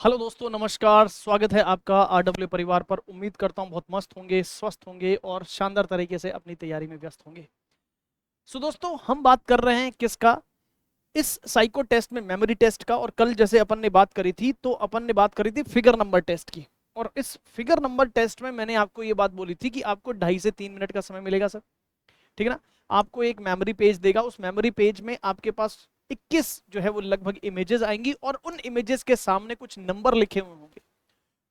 Hello दोस्तों, नमस्कार। स्वागत है आपका आरडब्ल्यू परिवार पर। उम्मीद करता हूँ बहुत मस्त होंगे, स्वस्थ होंगे और शानदार तरीके से अपनी तैयारी में व्यस्त होंगे। सो दोस्तों, हम बात कर रहे हैं किसका? इस साइको टेस्ट में मेमोरी टेस्ट का। और कल जैसे अपन ने बात करी थी, तो अपन ने बात करी थी फिगर नंबर टेस्ट की। और इस फिगर नंबर टेस्ट में मैंने आपको ये बात बोली थी कि आपको 2.5 से 3 मिनट का समय मिलेगा सर। ठीक है ना? आपको एक मेमोरी पेज देगा, उस मेमोरी पेज में आपके पास 21 जो है वो लगभग इमेजेस आएंगी और उन इमेजेस के सामने कुछ नंबर लिखे हुए होंगे।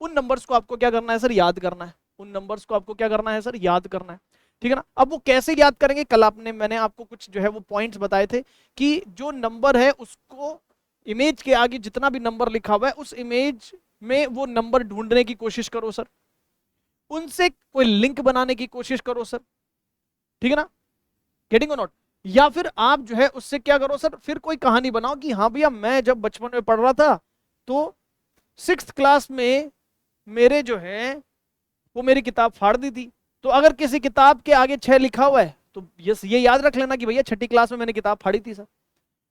उन नंबर्स को आपको क्या करना है सर? याद करना है। उन नंबर्स को आपको क्या करना है सर? याद करना है। ठीक है ना? अब वो कैसे याद करेंगे? कल मैंने आपको कुछ जो है वो पॉइंट्स बताए थे कि जो नंबर है उसको इमेज के आगे जितना भी नंबर लिखा हुआ है उस इमेज में वो नंबर ढूंढने की कोशिश करो सर। उनसे कोई लिंक बनाने की कोशिश करो सर। ठीक है ना? गेटिंग और नॉट? या फिर आप जो है उससे क्या करो सर, फिर कोई कहानी बनाओ कि हाँ भैया, मैं जब बचपन में पढ़ रहा था तो 6th क्लास में मेरे जो है वो मेरी किताब फाड़ दी थी। तो अगर किसी किताब के आगे 6 लिखा हुआ है तो ये याद रख लेना कि भैया 6ठी क्लास में मैंने किताब फाड़ी थी सर।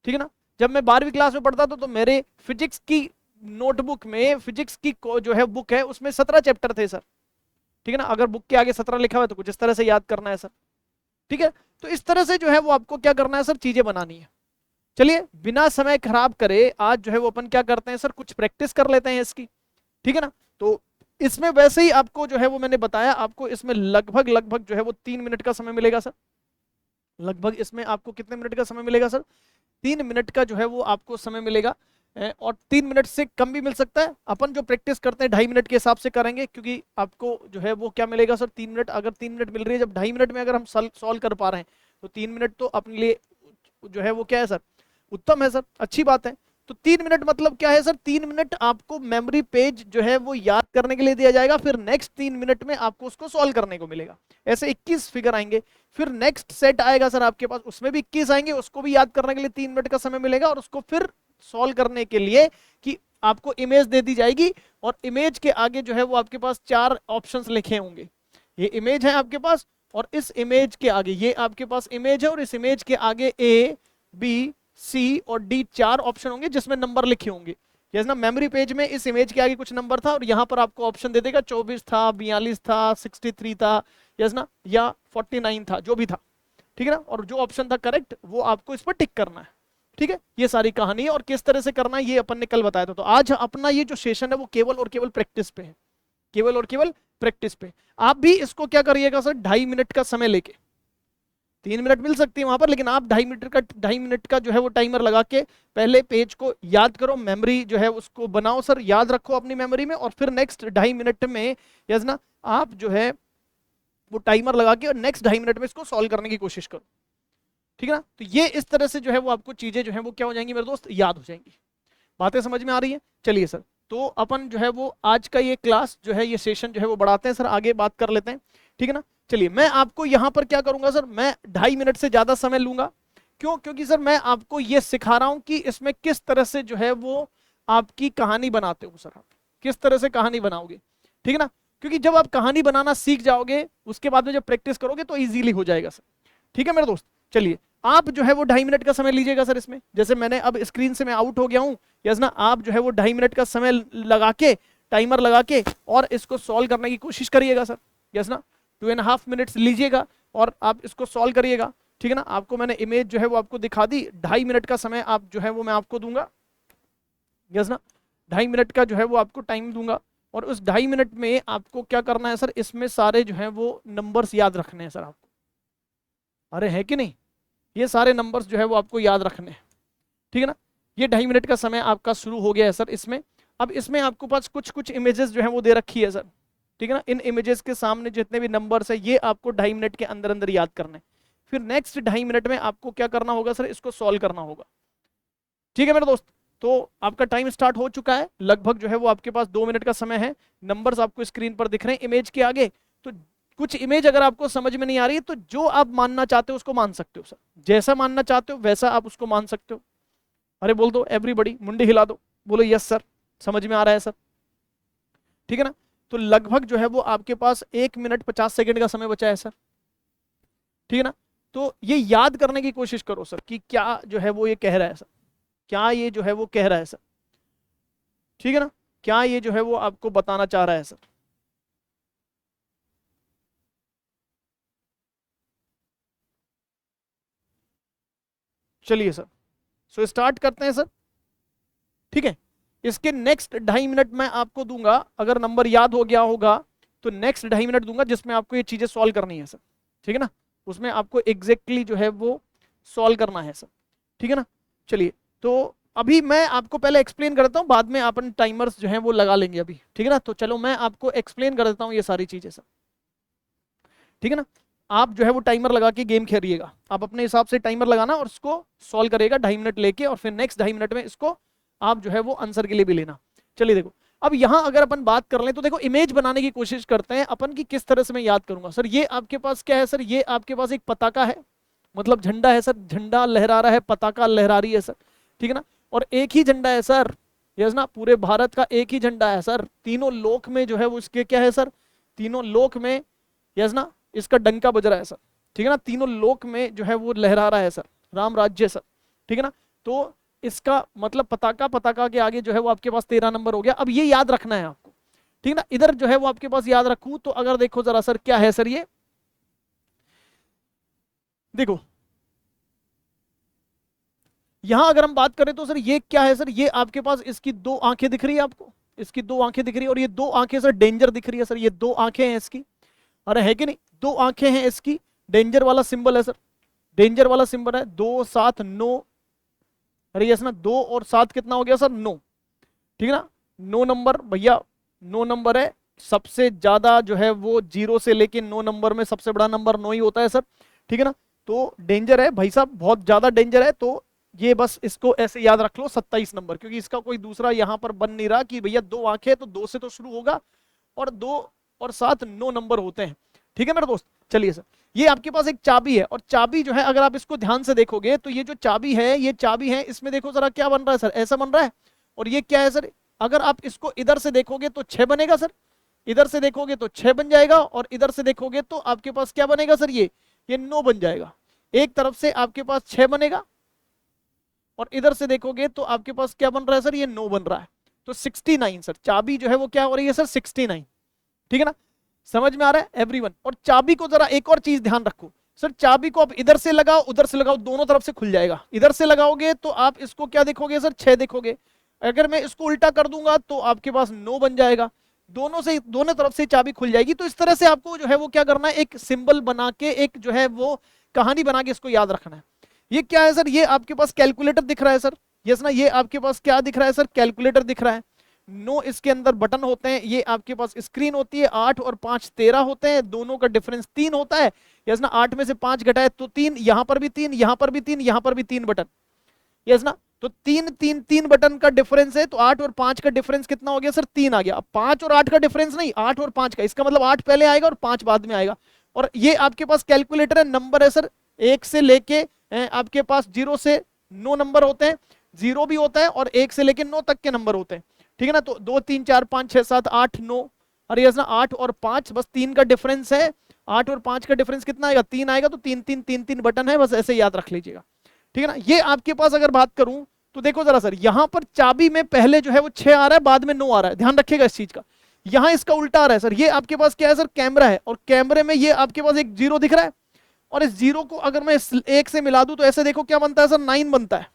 ठीक है ना? जब मैं 12वीं क्लास में पढ़ता था तो मेरे फिजिक्स की नोटबुक में, फिजिक्स की जो है बुक है, उसमें 17 चैप्टर थे सर। ठीक है ना? अगर बुक के आगे 17 लिखा हुआ है तो कुछ इस तरह से याद करना है सर। ठीक है? तो इस तरह से जो है वो आपको क्या करना है सर? चीजें बनानी है। चलिए, बिना समय खराब करे आज जो है वो अपन क्या करते हैं सर, कुछ प्रैक्टिस कर लेते हैं इसकी। ठीक है ना? तो इसमें वैसे ही आपको जो है वो मैंने बताया, आपको इसमें लगभग लगभग जो है वो 3 मिनट का समय मिलेगा सर। लगभग इसमें आपको कितने मिनट का समय मिलेगा सर? 3 मिनट का जो है वो आपको समय मिलेगा। और 3 मिनट से कम भी मिल सकता है। अपन जो प्रैक्टिस करते हैं 2.5 मिनट के हिसाब से करेंगे, क्योंकि आपको जो है वो क्या मिलेगा सर? 3 मिनट। अगर 3 मिनट मिल रही है, जब 2.5 मिनट में अगर हम सॉल्व कर पा रहे हैं तो 3 मिनट तो अपने लिए जो है वो क्या है सर? उत्तम है सर, अच्छी बात है। तो 3 मिनट मतलब क्या है सर? 3 मिनट आपको मेमोरी पेज जो है वो याद करने के लिए दिया जाएगा, फिर नेक्स्ट 3 मिनट में आपको उसको सॉल्व करने को मिलेगा। ऐसे 21 फिगर आएंगे। फिर नेक्स्ट सेट आएगा सर आपके पास, उसमें भी 21 आएंगे, उसको भी याद करने के लिए 3 मिनट का समय मिलेगा। और उसको फिर सॉल्व करने के लिए कि आपको इमेज दे दी जाएगी और इमेज के आगे जो है वो आपके पास 4 ऑप्शंस लिखे होंगे। ये इमेज है आपके पास, और इस इमेज के आगे ये आपके पास इमेज है, और इस इमेज के आगे ए, बी, सी और डी 4 ऑप्शन होंगे जिसमें नंबर लिखे होंगे। जैसे ना मेमोरी पेज में इस इमेज के आगे कुछ नंबर था और यहां पर आपको ऑप्शन दे देगा 24 था, 42 था, 63 था, यस ना, या 49 था, जो भी था। ठीक है ना? और जो ऑप्शन था करेक्ट वो आपको इस पर टिक करना है। ठीक है? ये सारी कहानी है, और किस तरह से करना है ये अपन ने कल बताया था। तो आज अपना ये जो सेशन है वो केवल और केवल प्रैक्टिस पे है। केवल और केवल प्रैक्टिस पे। आप भी इसको क्या करिएगा सर? 2.5 मिनट का समय लेके। 3 मिनट मिल सकती है वहां पर, लेकिन आप 2.5 मिनट का जो है वो टाइमर लगा के पहले पेज को याद करो, मेमोरी जो है उसको बनाओ सर, याद रखो अपनी मेमोरी में। और फिर नेक्स्ट 2.5 मिनट में, यस ना, आप जो है वो टाइमर लगा के और नेक्स्ट 2.5 मिनट में इसको सॉल्व करने की कोशिश करो। ठीक है ना? तो ये इस तरह से जो है वो आपको चीजें जो है वो क्या हो जाएंगी मेरे दोस्त? याद हो जाएंगी। बातें समझ में आ रही है? चलिए सर, तो अपन जो है वो आज का ये क्लास जो है, ये सेशन जो है वो बढ़ाते हैं सर, आगे बात कर लेते हैं। ठीक है ना? चलिए, मैं आपको यहां पर क्या करूंगा सर, मैं 2.5 मिनट से ज्यादा समय लूंगा। क्यों? क्योंकि सर मैं आपको ये सिखा रहा हूं कि इसमें किस तरह से जो है वो आपकी कहानी बनाते हो सर, आप किस तरह से कहानी बनाओगे। ठीक है ना? क्योंकि जब आप कहानी बनाना सीख जाओगे उसके बाद में जब प्रैक्टिस करोगे तो इजीली हो जाएगा सर। ठीक है मेरे दोस्त? चलिए, आप जो है वो 2.5 मिनट का समय लीजिएगा सर इसमें। जैसे मैंने अब स्क्रीन से मैं आउट हो गया हूं, यस ना, आप जो है वो 2.5 मिनट का समय लगा के, टाइमर लगा के, और इसको सॉल्व करने की कोशिश करिएगा सर। यस ना, 2.5 मिनट्स लीजिएगा और आप इसको सॉल्व करिएगा। ठीक है ना? आपको मैंने इमेज जो है वो आपको दिखा दी। 2.5 मिनट का समय आप जो है वो मैं आपको दूंगा। यस ना, 2.5 मिनट का जो है वो आपको टाइम दूंगा। और उस 2.5 मिनट में आपको क्या करना है सर? इसमें सारे जो है वो नंबर्स याद रखने हैं सर आपको। अरे है कि नहीं? ये सारे नंबर्स जो है वो आपको याद रखने हैं। ठीक है ना? ये 2.5 मिनट का समय आपका शुरू हो गया है सर इसमें। अब इसमें आपको पास कुछ कुछ इमेजेस जो है वो दे रखी है सर। ठीक है ना? इन इमेजेस के सामने जितने भी नंबर्स है ये आपको 2.5 मिनट के अंदर अंदर याद करने हैं। फिर नेक्स्ट 2.5 मिनट में आपको क्या करना होगा सर? इसको सॉल्व करना होगा। ठीक है मेरे दोस्त? तो आपका टाइम स्टार्ट हो चुका है। लगभग जो है वो आपके पास 2 मिनट का समय है। नंबर्स आपको स्क्रीन पर दिख रहे हैं इमेज के आगे। तो कुछ इमेज अगर आपको समझ में नहीं आ रही है तो जो आप मानना चाहते हो उसको मान सकते हो सर। जैसा मानना चाहते हो वैसा आप उसको मान सकते हो। अरे बोल दो एवरीबॉडी, मुंडी हिला दो, बोलो यस सर, समझ में आ रहा है सर। ठीक है ना? तो लगभग जो है वो आपके पास 1 मिनट 50 सेकंड का समय बचा है सर। ठीक है ना? तो ये याद करने की कोशिश करो सर कि क्या जो है वो ये कह रहा है सर, क्या ये जो है वो कह रहा है सर। ठीक है ना? क्या ये जो है वो आपको बताना चाह रहा है सर? चलिए सर, सो स्टार्ट करते हैं सर, ठीक है। इसके नेक्स्ट 2.5 मिनट मैं आपको दूंगा, अगर नंबर याद हो गया होगा तो नेक्स्ट 2.5 मिनट दूंगा जिसमें आपको ये चीजें सॉल्व करनी है सर, ठीक है ना। उसमें आपको एग्जैक्टली जो है वो सॉल्व करना है सर, ठीक है ना। चलिए, तो अभी मैं आपको पहले एक्सप्लेन कर देता हूँ, बाद में अपन टाइमर्स जो है वो लगा लेंगे अभी, ठीक है ना। तो चलो मैं आपको एक्सप्लेन कर देता हूँ ये सारी चीजें सर, ठीक है ना। आप जो है वो टाइमर लगा के गेम खेलिएगा, आप अपने हिसाब से टाइमर लगाना और उसको सॉल्व करेगा 2.5 मिनट लेके, और फिर नेक्स्ट 2.5 मिनट में इसको आप जो है वो आंसर के लिए भी लेना। चलिए देखो, अब यहां अगर अपन बात कर लें तो देखो, इमेज बनाने की कोशिश करते हैं अपन की किस तरह से मैं याद करूंगा सर। ये आपके पास क्या है सर? ये आपके पास एक पताका है, मतलब झंडा है सर, झंडा लहरा रहा है, पताका लहरा रही है सर, ठीक है ना। और एक ही झंडा है सर, यस ना, पूरे भारत का एक ही झंडा है सर, तीनों लोक में जो है वो इसके क्या है सर, तीनों लोक में, यस ना, इसका डंका बज रहा है सर, ठीक है ना। तीनों लोक में जो है वो लहरा रहा है सर, राम राज्य सर, ठीक है ना। तो इसका मतलब पताका, पताका के आगे जो है वो आपके पास 13 नंबर हो गया। अब ये याद रखना है आपको, ठीक है ना। इधर जो है वो आपके पास याद रखूं तो अगर देखो जरा सर, क्या है सर ये, देखो यहां अगर हम बात करें तो सर ये क्या है सर, ये आपके पास इसकी 2 आंखें दिख रही है आपको, इसकी 2 आंखें दिख रही है, और ये 2 आंखें सर डेंजर दिख रही है सर, ये 2 आंखें हैं इसकी, अरे है कि नहीं, 2 आंखें हैं इसकी, डेंजर वाला सिंबल है सर, डेंजर वाला सिंबल है, 2 7 9, अरे यस ना, 2 और 7 कितना हो गया सर, 9, ठीक है ना। 9 नंबर भैया, 9 नंबर है, सबसे ज्यादा जो है वो 0 से लेके 9 नंबर में सबसे बड़ा नंबर 9 ही होता है सर, ठीक है ना। तो डेंजर है भाई साहब, बहुत ज्यादा डेंजर है। तो ये बस इसको ऐसे याद रख लो 27 नंबर, क्योंकि इसका कोई दूसरा यहां पर बन नहीं रहा कि भैया 2 आंखें तो 2 से तो शुरू होगा, और 2 और 7 9 नंबर होते हैं, ठीक है मेरे दोस्त। चलिए सर, ये आपके पास एक चाबी है, और चाबी जो है अगर आप इसको ध्यान से देखोगे तो ये जो चाबी है, ये चाबी है, इसमें देखो जरा क्या बन रहा है सर, ऐसा बन रहा है। और ये क्या है सर, अगर आप इसको इधर से देखोगे तो 6 बनेगा सर, इधर से देखोगे तो 6 बन जाएगा, और इधर से देखोगे तो आपके पास क्या बनेगा सर, ये 9 बन जाएगा। एक तरफ से आपके पास 6 बनेगा, और इधर से देखोगे तो आपके पास क्या बन रहा है सर, ये 9 बन रहा है। तो 69 सर, चाबी जो है वो क्या हो रही है सर, 69, ठीक है ना। समझ में आ रहा है एवरीवन? और चाबी को जरा एक और चीज ध्यान रखो सर, चाबी को आप इधर से लगाओ उधर से लगाओ, दोनों तरफ से खुल जाएगा। इधर से लगाओगे तो आप इसको क्या देखोगे सर, 6 देखोगे, अगर मैं इसको उल्टा कर दूंगा तो आपके पास 9 बन जाएगा, दोनों से, दोनों तरफ से चाबी खुल जाएगी। तो इस तरह से आपको जो है वो क्या करना है, एक सिंबल बना के, एक जो है वो कहानी बना के इसको याद रखना है। ये क्या है सर, ये आपके पास कैलकुलेटर दिख रहा है सर, यस ना, ये आपके पास क्या दिख रहा है सर, कैलकुलेटर दिख रहा है। 9 इसके अंदर बटन होते हैं, ये आपके पास स्क्रीन होती है, 8 और 5 13 होते हैं, दोनों का डिफरेंस 3 होता है, यस ना। 8 में से 5 घटाए तो 3, यहां पर भी 3, यहां पर भी 3, यहां पर भी 3 बटन, यस ना। तो 3 3 3 बटन का डिफरेंस है, तो 8 और 5 का डिफरेंस कितना हो गया सर, 3 आ गया। अब 5 और 8 का डिफरेंस नहीं, 8 और 5 का, इसका मतलब 8 पहले आएगा और 5 बाद में आएगा। और ये आपके पास कैलकुलेटर है, नंबर है सर, 1 से लेके आपके पास 0 से 9 नंबर होते हैं, 0 भी होता है, और 1 से लेके 9 तक के नंबर होते हैं, ठीक है ना। तो 2 3 4 5 6 7 8 9, अरे यस ना, 8 और 5 बस 3 का डिफरेंस है, 8 और 5 का डिफरेंस कितना आएगा, 3 आएगा। तो 3 3 3 3 बटन है, बस ऐसे याद रख लीजिएगा, ठीक है ना। ये आपके पास अगर बात करूं तो देखो जरा सर, यहां पर चाबी में पहले जो है वो 6 आ रहा है, बाद में 9 आ रहा है, ध्यान रखिएगा इस चीज का। यहां इसका उल्टा आ रहा है सर, ये आपके पास क्या है सर, कैमरा है, और कैमरे में ये आपके पास एक 0 दिख रहा है, और इस 0 को अगर मैं इस 1 से मिला दूं तो ऐसे देखो क्या बनता है सर, 9 बनता है।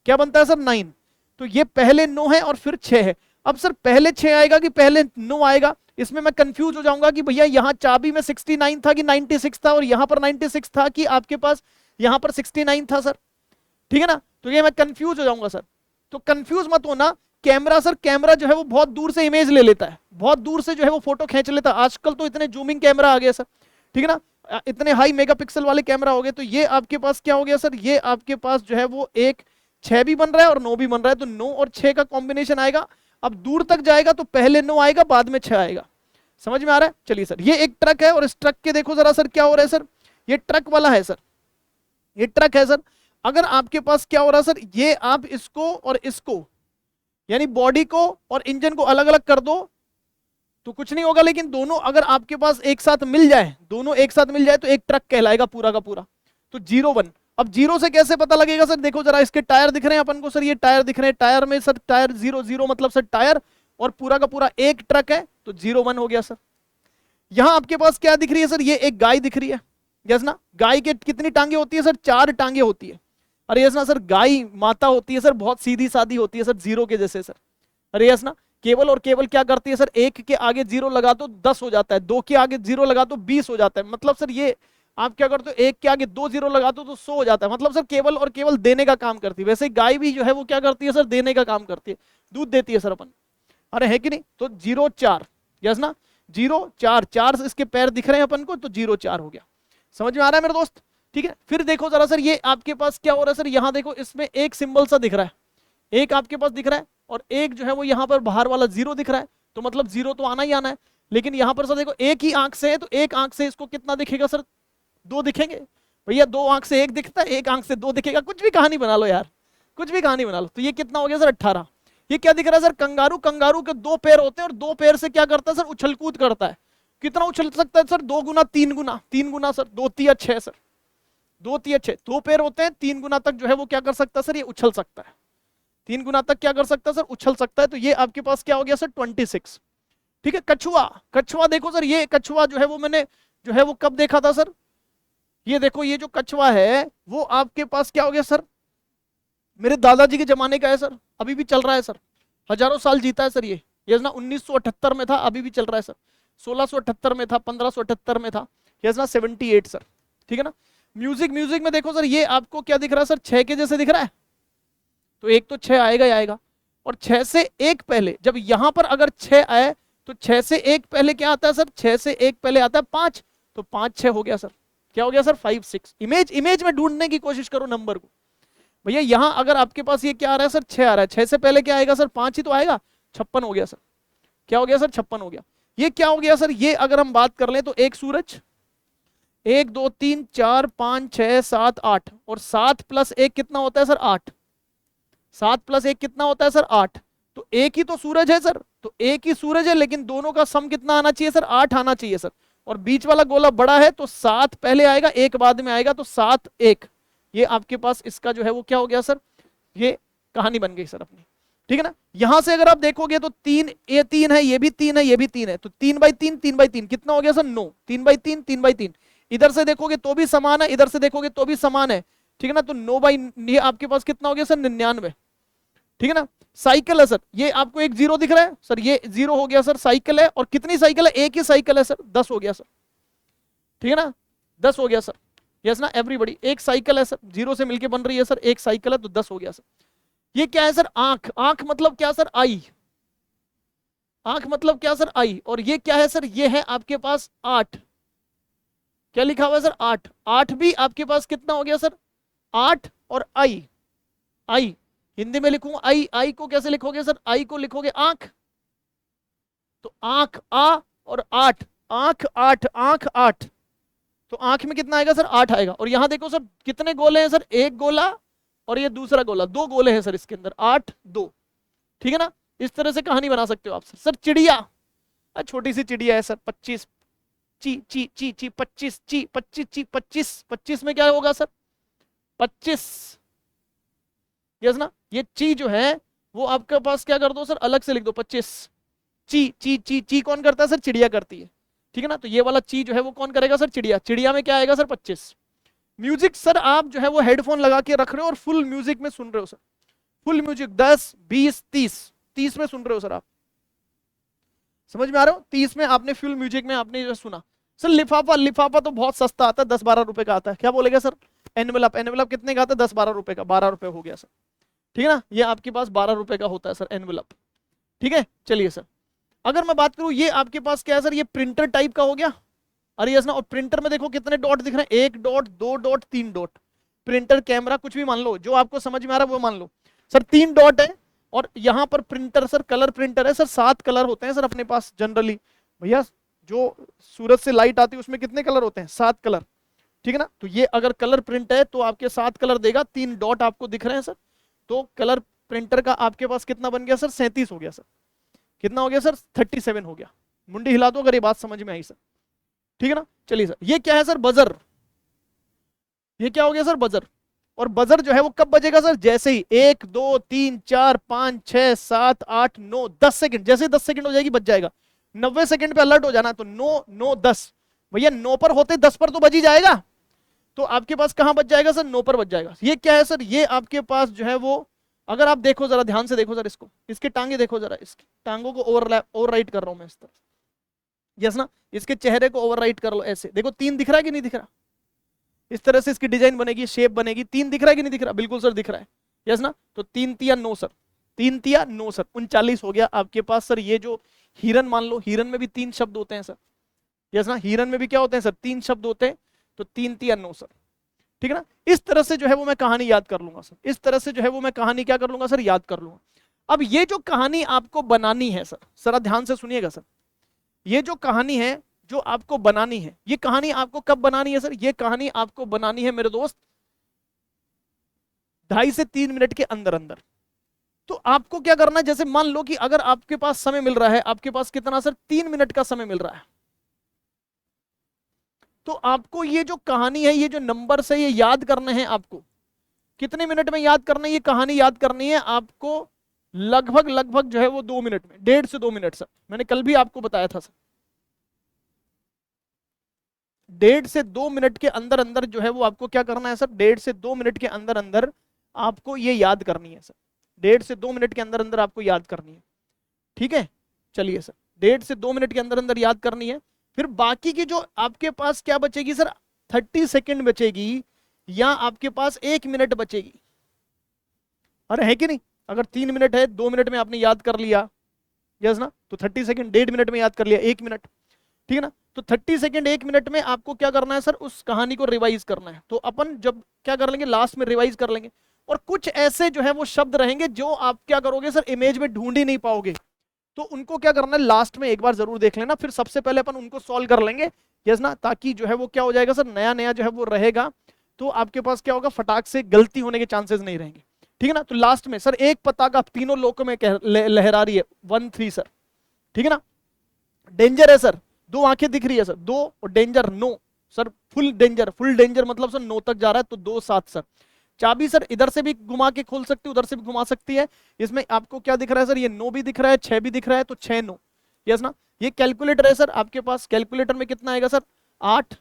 क्या बनता है सर, 9। तो ये पहले 9 है और फिर 6 है। अब सर पहले 6 आएगा कि पहले 9 आएगा, इसमें मैं कंफ्यूज हो जाऊंगा कि भैया यहाँ चाबी में 69 था कि 96 था, और यहां पर 96 था कि आपके पास यहां पर 69 था सर, ठीक है ना। तो ये मैं कंफ्यूज हो जाऊंगा सर, तो कंफ्यूज मत होना। कैमरा सर, कैमरा जो है वो बहुत दूर से इमेज ले लेता है, बहुत दूर से जो है वो फोटो खींच लेता है। आजकल तो इतने जूमिंग कैमरा आ गए सर, ठीक है ना, इतने हाई मेगापिक्सल वाले कैमरा हो गए। तो ये आपके पास क्या हो गया सर, ये आपके पास जो है वो एक 6 भी बन रहा है और 9 भी बन रहा है, तो 9 और 6 का कॉम्बिनेशन आएगा। अब दूर तक जाएगा तो पहले 9 आएगा, बाद में 6 आएगा। समझ में आ रहा है? चलिए सर, ये एक ट्रक है, और इस ट्रक के देखो जरा सर क्या हो रहा है सर, ये ट्रक वाला है सर, ये ट्रक है सर। अगर आपके पास क्या हो रहा है सर, ये आप इसको और इसको, यानी बॉडी को और इंजन को अलग अलग कर दो तो कुछ नहीं होगा, लेकिन दोनों अगर आपके पास एक साथ मिल जाए, दोनों एक साथ मिल जाए तो एक ट्रक कहलाएगा पूरा का पूरा। तो 0 1। अब 0 से कैसे पता लगेगा सर, देखो जरा, इसके टायर दिख रहे हैं अपन को सर, ये टायर दिख रहे हैं, टायर में सर टायर 0 0 मतलब सर टायर, और पूरा का पूरा एक ट्रक है तो 0 1 हो गया सर। यहां आपके पास क्या दिख रही है सर, ये एक गाय दिख रही है, यस ना। गाय के कितनी टांगे होती है सर, 4 टांगे होती है। अरे यस ना सर, गाय माता होती है सर, बहुत सीधी सादी होती है सर, 0 के जैसे सर। अरे यस ना, केवल और केवल क्या करती है सर, 1 के आगे 0 लगा तो 10 हो जाता है, 2 के आगे 0 लगा तो 20 हो जाता है। मतलब सर ये आप क्या करते हो, 1 के आगे 2 0 लगाते हो तो 100 हो जाता है। मतलब सर केवल और केवल देने का काम करती है। वैसे गाय भी जो है वो क्या करती है सर, देने का काम करती है, दूध देती है सर अपन। अरे है कि नहीं, तो 0 4, यस ना, 0 4 4 इसके पैर दिख रहे हैं अपन को, तो 0 4 हो गया। समझ में आ रहा है मेरे दोस्त? ठीक है, फिर देखो जरा सर, ये आपके पास क्या हो रहा है सर, यहां देखो इसमें एक सिंबल सा दिख रहा है, एक आपके पास दिख रहा है, और एक जो है वो यहां पर बाहर वाला 0 दिख रहा है। तो मतलब 0 तो आना ही आना है। लेकिन यहां पर सर देखो एक ही आंख से है, तो एक आंख से इसको कितना दिखेगा सर, 2 दिखेंगे भैया। 2 आंख से 1 दिखता है, 1 आंख से 2 दिखेगा। कुछ भी कहानी बना लो यार, कुछ भी कहानी बना लो। तो ये कितना हो गया सर, 18। ये क्या दिख रहा है सर, कंगारू। कंगारू के 2 पैर होते हैं और 2 पैर से क्या करता है सर, उछल कूद करता है। कितना उछल सकता है सर, 2 गुना 3 गुना, 3 गुना सर, 2 3 6 सर, 2 3 6, 2 पैर होते हैं, 3 गुना तक जो है वो क्या कर सकता है सर, ये उछल सकता है। 3 गुना तक क्या कर सकता है सर, उछल सकता है। तो ये आपके पास क्या हो गया सर, 26। ठीक है, कछुआ। कछुआ देखो सर, ये कछुआ जो है वो मैंने जो है वो कब देखा था सर, ये देखो ये जो कछुआ है वो आपके पास क्या हो गया सर, मेरे दादाजी के जमाने का है सर, अभी भी चल रहा है सर, हजारों साल जीता है सर ये ना 1978 में था, अभी भी चल रहा है सर। 1678 में था, 1578 में था, ये ना 78 सर। ठीक है ना। म्यूजिक, म्यूजिक में देखो सर, ये आपको क्या दिख रहा है सर, 6 के जैसे दिख रहा है। तो एक तो 6 आएगा ही आएगा, और 6 से 1 पहले, जब यहां पर अगर 6 आए तो 6 से 1 पहले क्या आता है सर, 6 से 1 पहले आता है 5, तो 5 6 हो गया सर। क्या हो गया सर, 5 6। इमेज में ढूंढने की कोशिश करो नंबर को भैया। यहां अगर आपके पास ये क्या आ रहा है सर, 6 आ रहा है, 6 से पहले क्या आएगा सर, 5 ही तो आएगा, 56 हो गया सर। क्या हो गया सर, 56 हो गया। ये क्या हो गया सर, ये अगर हम बात कर लें तो एक सूरज, 1 2 3 4 5 6 7 8, और 7 + 1 कितना होता है सर, 8। 7 + 1 कितना होता है सर, 8। तो एक ही तो सूरज है सर, तो एक ही सूरज है, लेकिन दोनों का सम कितना आना चाहिए सर, 8 आना चाहिए सर। और बीच वाला गोला बड़ा है तो 7 पहले आएगा, 1 बाद में आएगा, तो 7 1। ये आपके पास इसका जो है वो क्या हो गया सर, ये कहानी बन गई सर अपनी। ठीक है ना। यहां से अगर आप देखोगे तो 3, ये 3 है, ये भी 3 है, ये भी 3 है, तो 3/3 3/3 कितना हो गया सर, 9। 3/3 3/3, इधर से देखोगे तो भी समान है, इधर से देखोगे तो भी समान है। ठीक है ना। तो 9 ये आपके पास कितना हो गया सर, 99। ठीक है ना। साइकिल है सर, ये आपको एक 0 दिख रहा है सर, ये 0 हो गया सर, साइकिल है। और कितनी साइकिल है, एक ही साइकिल है सर, 10 हो गया सर। ठीक है ना, 10 हो गया सर, यस ना एवरीबॉडी। एक साइकिल है सर, 0 से मिलके बन रही है सर, एक साइकिल है, तो 10 हो गया सर। ये क्या है सर, आंख। आंख मतलब क्या सर, आई। आंख मतलब क्या सर, आई। और ये क्या है सर, ये है आपके पास 8। क्या लिखा हुआ है सर, 8। 8 भी आपके पास कितना हो गया सर, 8 और आई। आई हिंदी में लिखूंगा, आई। आई को कैसे लिखोगे सर, आई को लिखोगे आंख, तो आंख आ और 8, आंख 8, आंख 8, तो आंख में कितना आएगा सर, 8 आएगा। और यहां देखो सर कितने गोले हैं सर, एक गोला और ये दूसरा गोला, 2 गोले हैं सर इसके अंदर, 8 2। ठीक है ना। इस तरह से कहानी बना सकते हो आप सर। चिड़िया, छोटी सी चिड़िया है सर, 25 ची ची ची ची 25 ची 25 ची 25, 25 में क्या होगा सर, 25, यस ना। ये ची जो है वो आपके पास क्या कर दो सर, अलग से लिख दो, 25। ची ची ची ची कौन करता है सर, चिड़िया करती है। ठीक है ना। तो ये वाला ची जो है वो कौन करेगा सर, चिड़िया। चिड़िया में क्या आएगा सर, 25। म्यूजिक सर, आप जो है वो हेडफोन लगा के रख रहे हो और फुल म्यूजिक में सुन रहे हो सर, फुल म्यूजिक 10 20 30 में सुन रहे हो सर आप। समझ में आ रहा हो, 30 में आपने फुल म्यूजिक में आपने जो सुना सर। लिफाफा, लिफाफा तो बहुत सस्ता आता है, 10-12 रुपए का आता है। क्या बोलेगा सर, एनवेलप, एनवेलप कितने का आता है, 10-12 रुपए का, 12 रुपए हो गया सर। ठीक है ना। ये आपके पास 12 रुपए का होता है सर एनवेलप। ठीक है, चलिए सर। अगर मैं बात करूं, ये आपके पास क्या है सर, ये प्रिंटर टाइप का हो गया। अरे यस ना। और प्रिंटर में देखो कितने डॉट दिख रहे हैं, 1 dot 2 dot 3 dot. Printer, camera, कुछ भी मान लो, जो आपको समझ में आ रहा है वो मान लो सर। 3 डॉट है, और यहां पर प्रिंटर सर, कलर प्रिंटर है सर। 7 कलर होते हैं सर अपने पास जनरली भैया। जो सूरज से लाइट आती है उसमें कितने कलर होते हैं, 7 कलर। ठीक है ना। तो ये अगर कलर प्रिंट है तो आपके 7 कलर देगा। 3 डॉट आपको दिख रहे हैं सर, तो कलर प्रिंटर का आपके पास कितना बन गया सर, 37 हो गया सर। कितना हो गया सर, 37 हो गया। मुंडी हिला दो अगर ये बात समझ में आई सर। ठीक है ना। चलिए सर, ये क्या है सर, बजर। ये क्या हो गया सर, बजर। और बजर जो है वो कब बजेगा सर? जैसे ही 1 2 3 4 5 6 7 8 9 10 सेकंड, जैसे 10 सेकंड हो जाएगी बज जाएगा। 90 सेकंड पे अलर्ट हो जाना, तो 9 9 10, भैया 9 पर होते 10 पर तो बज ही जाएगा, तो आपके पास कहां बच जाएगा सर? 9 पर बच जाएगा। ये क्या है सर? ये आपके पास जो है वो, अगर आप देखो जरा ध्यान से देखो सर, इसको, इसके टांगे देखो जरा, इसकी टांगों को ओवरराइट कर रहा हूं मैं इस तरह, यस ना, इसके चेहरे को ओवरराइट कर लो ऐसे, देखो 3 दिख रहा है कि नहीं दिख रहा? इस तरह से इसकी डिजाइन बनेगी, शेप बनेगी। 3 दिख रहा है कि नहीं दिख रहा? बिल्कुल सर दिख रहा है, यस ना। तो 3 तिया 9 सर, 3 तिया 9 सर, 39 हो गया आपके पास सर। ये जो हिरन मान लो, हिरन में भी 3 शब्द होते हैं सर, यस ना, हिरन में भी क्या होते हैं सर? 3 शब्द होते हैं, तो 3 तिया 9 सर, ठीक है ना। इस तरह से जो है वो मैं कहानी याद कर लूंगा सर, इस तरह से जो है वो मैं कहानी क्या कर लूंगा सर? याद कर लूंगा। अब ये जो कहानी आपको बनानी है सर, जरा ध्यान से सुनिएगा सर, ये जो कहानी है जो आपको बनानी है, ये कहानी आपको कब बनानी है सर? ये कहानी आपको बनानी है मेरे दोस्त 2.5 से 3 मिनट के अंदर अंदर। तो आपको क्या करना है, जैसे मान लो कि अगर आपके पास समय मिल रहा है, आपके पास कितना सर? 3 मिनट का समय मिल रहा है, तो आपको ये जो कहानी है, ये जो नंबर है, ये याद करने हैं आपको। कितने मिनट में याद करना है? ये कहानी याद करनी है आपको लगभग लगभग जो है वो 2 मिनट में, 1.5 से 2 मिनट सर। मैंने कल भी आपको बताया था सर, 1.5 से 2 मिनट के अंदर अंदर जो है वो आपको क्या करना है सर? 1.5 से 2 मिनट के अंदर अंदर आपको ये याद करनी है सर, 1.5 से 2 मिनट के अंदर अंदर आपको याद करनी है, ठीक है। चलिए सर, 1.5 से 2 मिनट के अंदर अंदर याद करनी है। फिर बाकी की जो आपके पास क्या बचेगी सर? 30 सेकेंड बचेगी, या आपके पास 1 मिनट बचेगी। अरे है कि नहीं? अगर 3 मिनट है, 2 मिनट में आपने याद कर लिया, यस ना, तो 30 सेकेंड 1.5 मिनट में याद कर लिया, 1 मिनट, ठीक है ना। तो 30 सेकेंड 1 मिनट में आपको क्या करना है सर? उस कहानी को रिवाइज करना है। तो अपन जब क्या कर लेंगे, लास्ट में रिवाइज कर लेंगे। और कुछ ऐसे जो है वो शब्द रहेंगे जो आप क्या करोगे सर? इमेज में ढूंढ ही नहीं पाओगे, तो उनको क्या करना है? लास्ट में एक बार जरूर देख लेना, फिर सबसे पहले अपन उनको सॉल्व कर लेंगे, यस ना, ताकि जो है वो क्या हो जाएगा सर? नया नया जो है वो रहेगा, तो आपके पास क्या होगा? फटाक से गलती होने के चांसेस नहीं रहेंगे, ठीक है ना। तो लास्ट में सर एक पताका तीनों लोकों में लहरा रही है, 1 3 सर, ठीक है ना। डेंजर है सर, 2 आंखें दिख रही है सर, 2, और danger 9 sir, full danger, full danger मतलब सर 9 तक जा रहा है, तो 2 7 सर। चाबी सर इधर से भी घुमा के खोल सकती है, उधर से भी घुमा सकती है। इसमें आपको क्या दिख रहा है सर? ये 9 भी दिख रहा है, 6 भी दिख रहा है, तो 6 9, यस ना। ये कैलकुलेटर है सर आपके पास, कैलकुलेटर में कितना आएगा सर? 8,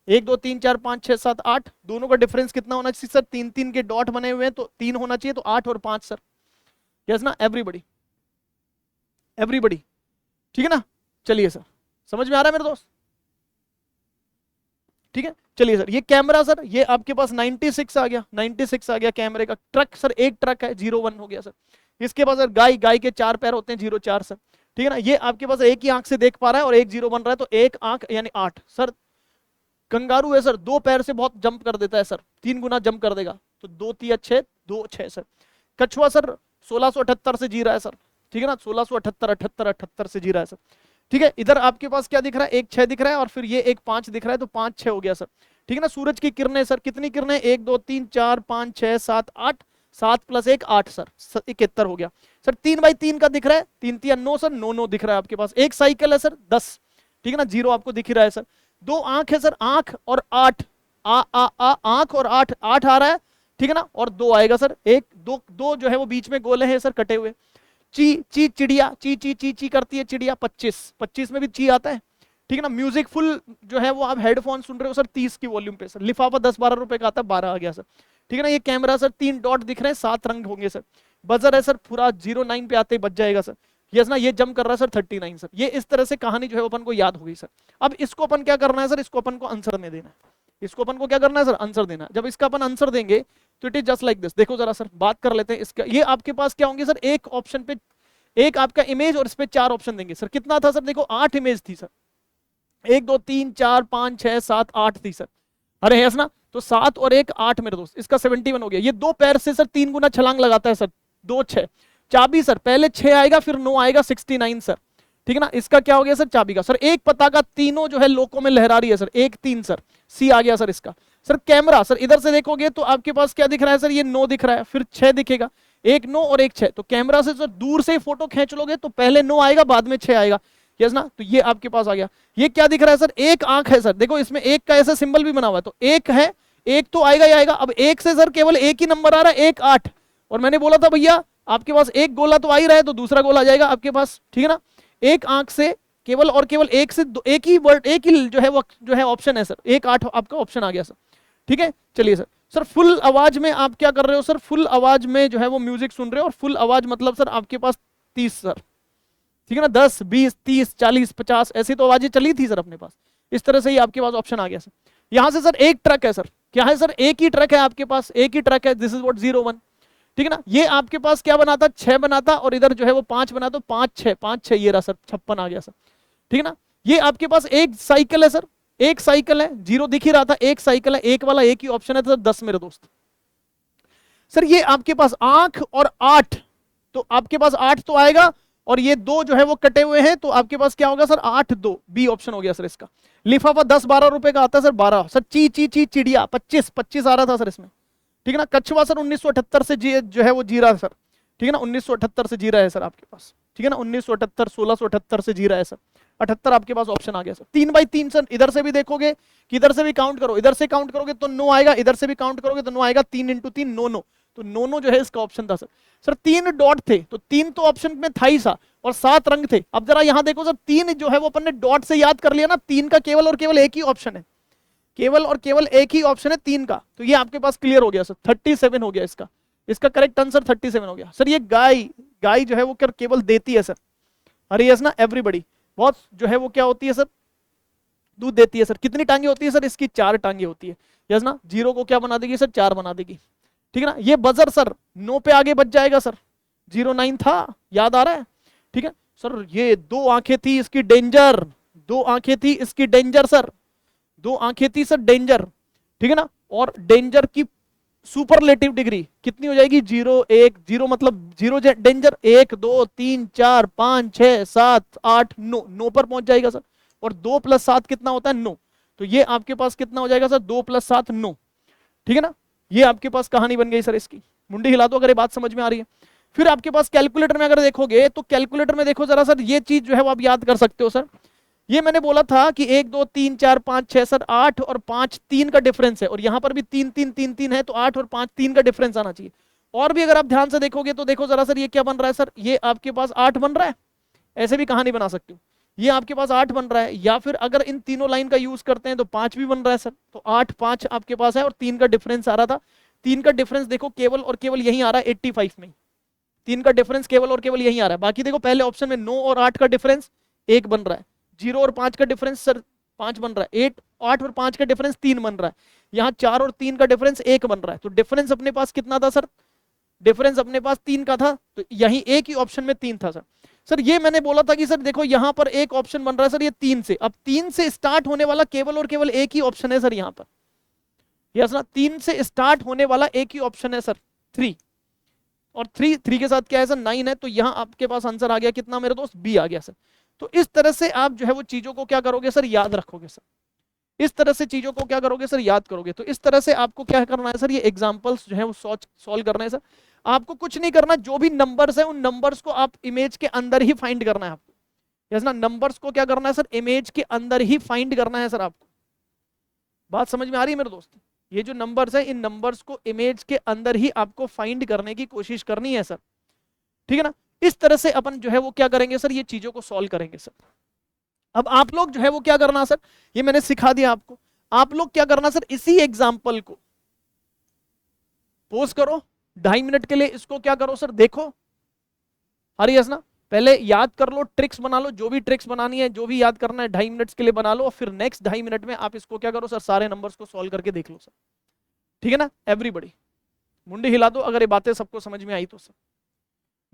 1 2 3 4 5 6 7 8, दोनों का डिफरेंस कितना होना चाहिए सर? 3 3 के डॉट बने हुए हैं, तो 3 होना चाहिए, तो 8 और 5 सर, यस ना। एवरीबडी, एवरीबडी, ठीक है ना। चलिए सर, समझ में आ रहा है मेरे दोस्त? ठीक है, चलिए सर। ये कैमरा सर, ये आपके पास 96 आ गया, 96 आ गया कैमरे का। ट्रक सर, एक ट्रक है, 01 हो गया सर। इसके पास सर गाय, गाय के 4 पैर होते हैं, 04 सर, ठीक है ना। ये आपके पास एक ही आंख से देख पा रहा है और एक 0 बन रहा है, तो एक आंख यानी 8 सर। कंगारू है सर, 2 पैर से बहुत जंप कर देता है सर, 3 गुना जंप कर देगा, तो 2 3 6 2 6 सर। कछुआ सर 1678 से जी रहा है सर, ठीक है ना, 1678 78 78 से जी रहा है सर, ठीक है। इधर आपके पास क्या दिख रहा है? 1 6 दिख रहा है, और फिर ये 1 5 दिख रहा है, तो 5 6 हो गया सर, ठीक है ना। सूरज की किरणें सर, कितनी किरणें? 1 2 3 4 5 6 7 8, 7 + 1 8 सर, 71 हो गया सर। 3 बाई 3 का दिख रहा है, 3 3 9 सर, 9 9 दिख रहा है आपके पास। एक साइकिल है सर, 10, ठीक है ना, 0 आपको दिख रहा है सर। 2 आंख है सर, आंख और 8, आंख और 8 8 आ रहा है, ठीक है ना, और 2 आएगा सर। 1 2 2 जो है वो बीच में गोले हैं सर, कटे हुए। ची ची चिड़िया, ची ची ची ची करती है चिड़िया, 25 25 में भी ची आता है, ठीक है ना। म्यूजिक फुल जो है वो आप हेडफोन सुन रहे हो सर, 30 की वॉल्यूम पे सर। लिफाफा 10 12 रुपए का आता है, 12 आ गया सर, ठीक है ना। ये कैमरा सर, 3 डॉट दिख रहे हैं, 7 रंग होंगे सर। बजर है सर, पूरा 09 पे आते ही बच जाएगा सर, यस ना। ये जंप कर रहा है सर 39 सर। ये इस तरह से कहानी जो है अपन को याद हो गई सर। अब इसको अपन क्या करना है सर? इसको अपन को आंसर में देना है, इसको अपन को क्या करना है सर? आंसर देना है। जब इसका अपन आंसर देंगे तो it is just like this. देखो जरा सर, बात कर लेते हैं इसका। ये आपके पास क्या होंगे सर? एक ऑप्शन पे एक आपका इमेज, और इस पे 4 ऑप्शन देंगे सर। कितना था सर? देखो 8 इमेज थी सर, 1 2 3 4 5 6 7 8 थी सर। अरे यस ना, तो 7 और 1 8 मेरे दोस्त, इसका 71 हो गया। ये 2 पैर से सर 3 गुना छलांग लगाता है सर, 2 6। चाबी सर, पहले 6 आएगा फिर 9 आएगा, 69 सर, ठीक है ना। इसका क्या हो गया सर? चाबी का सर। एक पताका तीनों जो है लोकों में लहरा रही है सर, 1 3 सर, सी आ गया सर इसका। सर कैमरा सर, इधर से देखोगे तो आपके पास क्या दिख रहा है सर? ये 9 दिख रहा है, फिर 6 दिखेगा, 1 9 और 1 6। तो कैमरा से सर दूर से ही फोटो खींच लोगे तो पहले 9 आएगा, बाद में 6 आएगा, यस ना। तो ये आपके पास आ गया। ये क्या दिख रहा है सर? एक आंख है सर, देखो इसमें एक का ऐसा सिंबल भी बना हुआ है, तो एक है, एक तो आएगा ही आएगा। अब एक से सर केवल एक ही नंबर आ रहा है, 1 8, और मैंने बोला था भैया आपके पास एक गोला तो आ ही रहा है, तो दूसरा गोला आ जाएगा आपके पास, ठीक है ना। एक आंख से केवल और केवल एक से एक ही वर्ड, एक ही जो है वो जो है ऑप्शन है सर, 1 8 आपका ऑप्शन आ गया सर, ठीक है। चलिए सर, सर फुल आवाज में आप क्या कर रहे हो सर, फुल आवाज में जो है वो म्यूजिक सुन रहे हो, और फुल आवाज मतलब सर आपके पास 30 सर, ठीक है ना, 10 20 30 40 50 ऐसी तो आवाजें चली थी सर अपने पास। इस तरह से ही आपके पास ऑप्शन आ गया सर। यहां से सर एक ट्रक है सर, क्या है सर, एक ही ट्रक है आपके पास, एक ही ट्रक है, दिस इज व्हाट 01, ठीक है ना। ये आपके पास क्या बनाता, 6 बनाता, और इधर जो है वो 5 बनाता, 5 6 ये रहा सर, 56 आ गया सर, ठीक है ना। ये आपके पास एक साइकिल है सर, एक साइकिल है, 0 दिख ही रहा था, एक साइकिल है, एक वाला एक ही ऑप्शन है, तो 10 मेरे दोस्त। सर ये आपके पास आंख और 8, तो आपके पास 8 तो आएगा, और ये 2 जो है वो कटे हुए हैं, तो आपके पास क्या होगा सर, 8 2, बी ऑप्शन हो गया सर इसका। लिफाफा 10 12 रुपए का आता है सर, 12 सर। ची ची ची चिड़िया 25 आ रहा था सर इसमें, ठीक है ना। कछुआ सर 1978 से जो है वो जी रहा है सर, ठीक है ना, 1978 से जी रहा है सर आपके पास, ठीक है ना, 1978 1678 से जी रहा है सर, 78 आपके पास ऑप्शन आ गया सर। 3 बाई 3 सर, इधर से भी देखोगे कि इधर से भी काउंट करो, इधर से काउंट करोगे तो 9 आएगा, इधर से भी काउंट करोगे तो 9 आएगा, 3 इंटू 3 9 9, तो 9 9 जो है इसका ऑप्शन था सर। सर 3 डॉट थे, तो 3 तो ऑप्शन में था ही सा, और 7 रंग थे। अब जरा यहां देखो सर, 3 जो है वो अपन ने डॉट से याद कर लिया ना, 3 का केवल और केवल एक ही ऑप्शन है, केवल और केवल एक ही ऑप्शन है 3 का, तो ये आपके पास क्लियर हो गया सर, 37 हो गया इसका, इसका करेक्ट आंसर 37 हो गया सर। ये गाय जो है वो केवल देती है सर, अरे यस ना एवरीबॉडी, बहुत जो है वो क्या होती है सर, दूध देती है सर। कितनी टांगे होती है सर इसकी, 4 टांगे होती है, यस ना। 0 को क्या बना देगी सर, 4 बना देगी, ठीक है ना। ये बजर सर 9 पे आगे बच जाएगा सर, 09 था, याद आ रहा है, ठीक है सर। ये 2 आंखें थी इसकी डेंजर, 2 आंखें थी इसकी डेंजर सर, 2 आंखें थी सर डेंजर, ठीक है ना। और डेंजर की सुपरलेटिव डिग्री कितनी हो जाएगी, 0 1 0 मतलब 0 डेंजर, 1 2 3 4 5 6 7 8 9, 9 पर पहुंच जाएगा सर। और 2 + 7 कितना होता है, 9, तो ये आपके पास कितना हो जाएगा सर, 2 + 7 9, ठीक है ना। ये आपके पास कहानी बन गई सर इसकी, मुंडी हिला दो अगर ये बात समझ में आ रही है। फिर आपके पास कैलकुलेटर में अगर देखोगे, तो कैलकुलेटर में देखो जरा सर, ये चीज जो है वो आप याद कर सकते हो सर। ये मैंने बोला था कि 1 2 3 4 5 6 सर, 8 और 5 3 का डिफरेंस है, और यहां पर भी 3 3 3 3 है, तो 8 और 5 3 का डिफरेंस आना चाहिए। और भी अगर आप ध्यान से देखोगे तो देखो जरा सर, ये क्या बन रहा है सर, ये आपके पास 8 बन रहा है, ऐसे भी कहानी बना सकते हो, ये आपके पास 8 बन रहा है, या फिर अगर इन तीनों लाइन का यूज करते हैं तो 5 भी बन रहा है सर, तो 8 5 आपके पास है, और 3 का डिफरेंस आ रहा था। 3 का डिफरेंस देखो केवल और केवल यही आ रहा है 85 में, 3 का डिफरेंस केवल और केवल यही आ रहा है। बाकी देखो पहले ऑप्शन में 9 और 8 का डिफरेंस 1 बन रहा है, 0 और 5 का डिफरेंस सर 5 बन रहा है, 8 और 5 का डिफरेंस 3 बन रहा है, यहाँ 4 और 3 का डिफरेंस 1 बन रहा है, तो डिफरेंस अपने पास कितना था सर, डिफरेंस अपने पास 3 का था, तो यही एक ही ऑप्शन में 3 था सर। सर ये मैंने बोला था कि सर देखो यहां पर एक ऑप्शन बन रहा है सर, ये 3 से, अब 3 से स्टार्ट होने वाला केवल और केवल एक ही ऑप्शन है सर यहां पर, यस ना, 3 से स्टार्ट होने वाला एक ही ऑप्शन है सर 3, और 3 के साथ क्या है सर 9 है, तो यहां आपके पास आंसर आ गया कितना मेरे दोस्त, बी आ गया सर। तो इस तरह से आप जो है वो चीजों को क्या करोगे सर, याद रखोगे सर, इस तरह से चीजों को क्या करोगे सर, याद करोगे। तो इस तरह से आपको क्या करना है सर, ये एग्जांपल्स जो है वो सॉल्व करना है सर। आपको कुछ नहीं करना, जो भी नंबर्स है उन नंबर्स को आप इमेज के अंदर ही फाइंड करना है आपको, यस ना, नंबर्स को क्या करना है सर, इमेज के अंदर ही फाइंड करना है सर आपको। बात समझ में आ रही है मेरे दोस्त, ये जो नंबर्स है इन नंबर्स को इमेज के अंदर ही आपको फाइंड करने की कोशिश करनी है सर, ठीक है ना। इस तरह से अपन जो है वो क्या करेंगे सर, ये चीजों को सॉल्व करेंगे सर। अब आप लोग जो है वो क्या करना सर, ये मैंने सिखा दिया आपको, आप लोग क्या करना सर, इसी एग्जाम्पल को पोज करो 2.5 मिनट के लिए, इसको क्या करो सर, देखो, अरे यस ना, पहले याद कर लो, ट्रिक्स बना लो, जो भी ट्रिक्स बनानी है, जो भी याद करना है 2.5 मिनट के लिए बना लो, और फिर नेक्स्ट 2.5 मिनट में आप इसको क्या करो सर, सारे नंबर्स को सॉल्व करके देख लो सर, ठीक है ना। एवरीबॉडी मुंडी हिला दो अगर ये बातें सबको समझ में आई तो सर,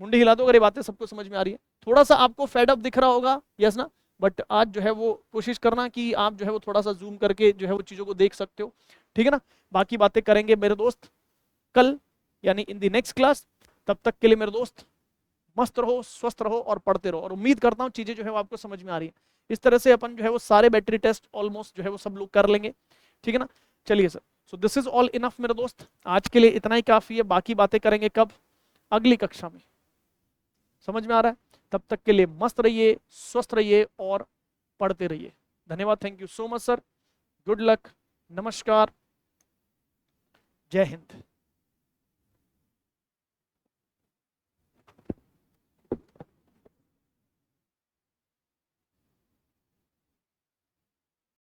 मुंडी हिला दो अगर ये बातें सबको समझ में आ रही है। थोड़ा सा आपको फेड अप दिख रहा होगा, यस ना, बट आज जो है वो कोशिश करना कि आप जो है वो थोड़ा सा जूम करके जो है वो चीजों को देख सकते हो, ठीक है ना। बाकी बातें करेंगे मेरे दोस्त कल, यानी इन दी नेक्स्ट क्लास। तब तक के लिए मेरे दोस्त मस्त रहो, स्वस्थ रहो और पढ़ते रहो, और उम्मीद करता हूँ चीजें जो है वो आपको समझ में आ रही है। इस तरह से अपन जो है वो सारे बैटरी टेस्ट ऑलमोस्ट जो है वो सब लोग कर लेंगे, ठीक है ना। चलिए sir, so this is all enough मेरे दोस्त, आज के लिए इतना ही काफी है, बाकी बातें करेंगे कब, अगली कक्षा में। समझ में आ रहा है, तब तक के लिए मस्त रहिए, स्वस्थ रहिए और पढ़ते रहिए। धन्यवाद, thank you so much sir, good luck, नमस्कार। जय हिंद।